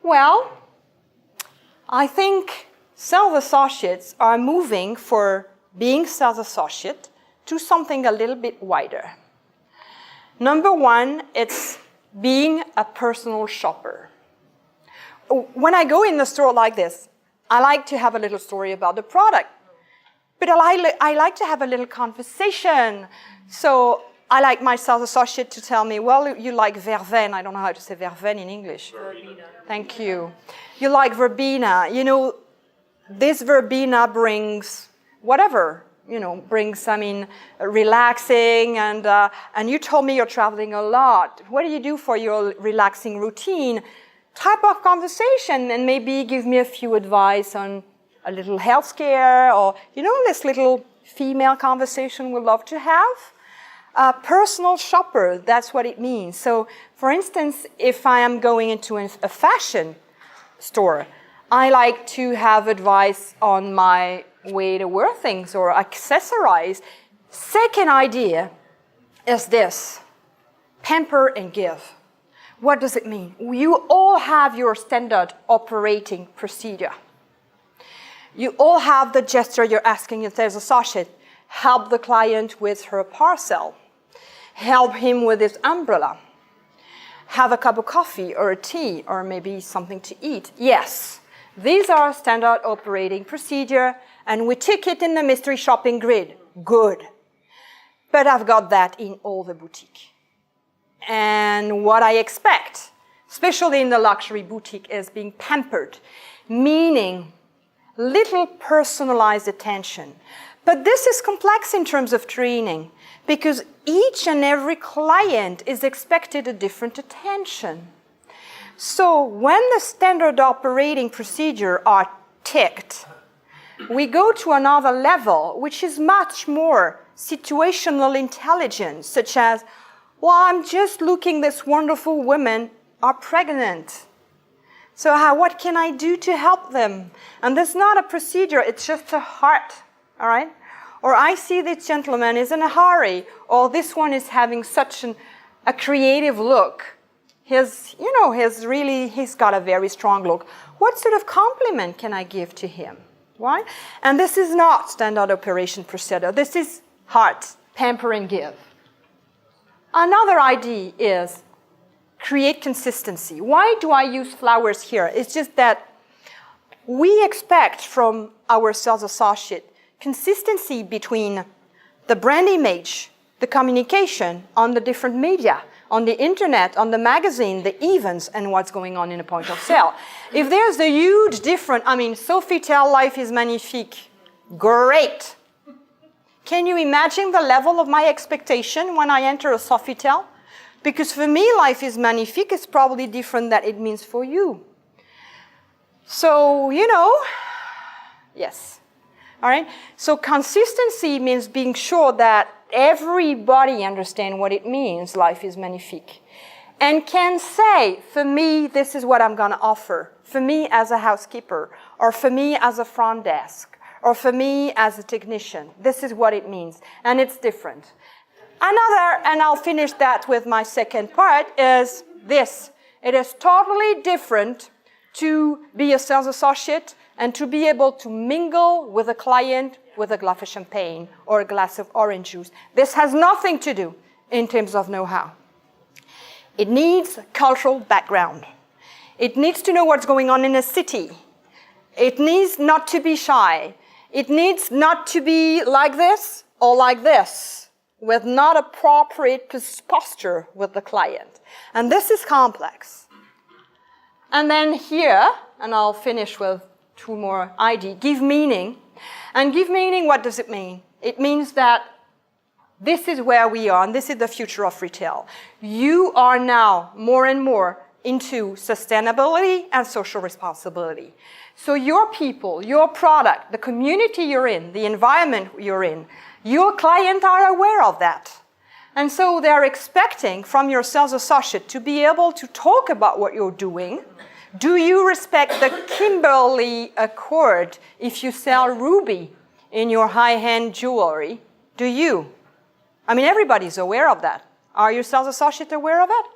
Well, I think sales associates are moving for being sales associate to something a little bit wider. Number one, it's being a personal shopper. When I go in the store like this, I like to have a little story about the product, but I like to have a little conversation. So I like my sales associate to tell me, well, you like verveine. I don't know how to say verveine in English. Verbena. Thank you. You like verbena. You know, this verbena brings whatever, brings, relaxing. And you told me you're traveling a lot. What do you do for your relaxing routine? Type of conversation, and maybe give me a few advice on a little healthcare, or, this little female conversation we love to have. Personal shopper, that's what it means. So, for instance, if I am going into a fashion store, I like to have advice on my way to wear things or accessorize. Second idea is this: pamper and give. What does it mean? You all have your standard operating procedure. You all have the gesture you're asking your sales associate. Help the client with her parcel. Help him with his umbrella. Have a cup of coffee or a tea or maybe something to eat. Yes, these are standard operating procedure, and we tick it in the mystery shopping grid. Good. But I've got that in all the boutiques. And what I expect, especially in the luxury boutique, is being pampered, meaning little personalized attention. But this is complex in terms of training, because each and every client is expected a different attention. So when the standard operating procedure are ticked, we go to another level, which is much more situational intelligence, such as, well, I'm just looking, this wonderful women are pregnant. So what can I do to help them? And that's not a procedure, it's just a heart, all right? Or I see this gentleman is in a hurry, or this one is having such a creative look. He's got a very strong look. What sort of compliment can I give to him, right? And this is not standard operation procedure. This is heart, pamper and give. Another idea is create consistency. Why do I use flowers here? It's just that we expect from our sales associate consistency between the brand image, the communication on the different media, on the internet, on the magazine, the events, and what's going on in a point of sale. If there's a huge difference, Sophie tell life is magnifique. Great. Can you imagine the level of my expectation when I enter a Sofitel? Because for me, life is magnifique is probably different than it means for you. So, yes. All right? So consistency means being sure that everybody understands what it means, life is magnifique. And can say, for me, this is what I'm going to offer. For me as a housekeeper, or for me as a front desk, or for me as a technician. This is what it means, and it's different. Another, and I'll finish that with my second part, is this. It is totally different to be a sales associate and to be able to mingle with a client with a glass of champagne or a glass of orange juice. This has nothing to do in terms of know-how. It needs cultural background. It needs to know what's going on in a city. It needs not to be shy. It needs not to be like this or like this, with not appropriate posture with the client. And this is complex. And then here, and I'll finish with two more ideas, give meaning. And give meaning, what does it mean? It means that this is where we are, and this is the future of retail. You are now more and more into sustainability and social responsibility. So your people, your product, the community you're in, the environment you're in, your clients are aware of that. And so they're expecting from your sales associate to be able to talk about what you're doing. Do you respect the Kimberley Accord if you sell ruby in your high-end jewelry? Do you? Everybody's aware of that. Are your sales associates aware of it?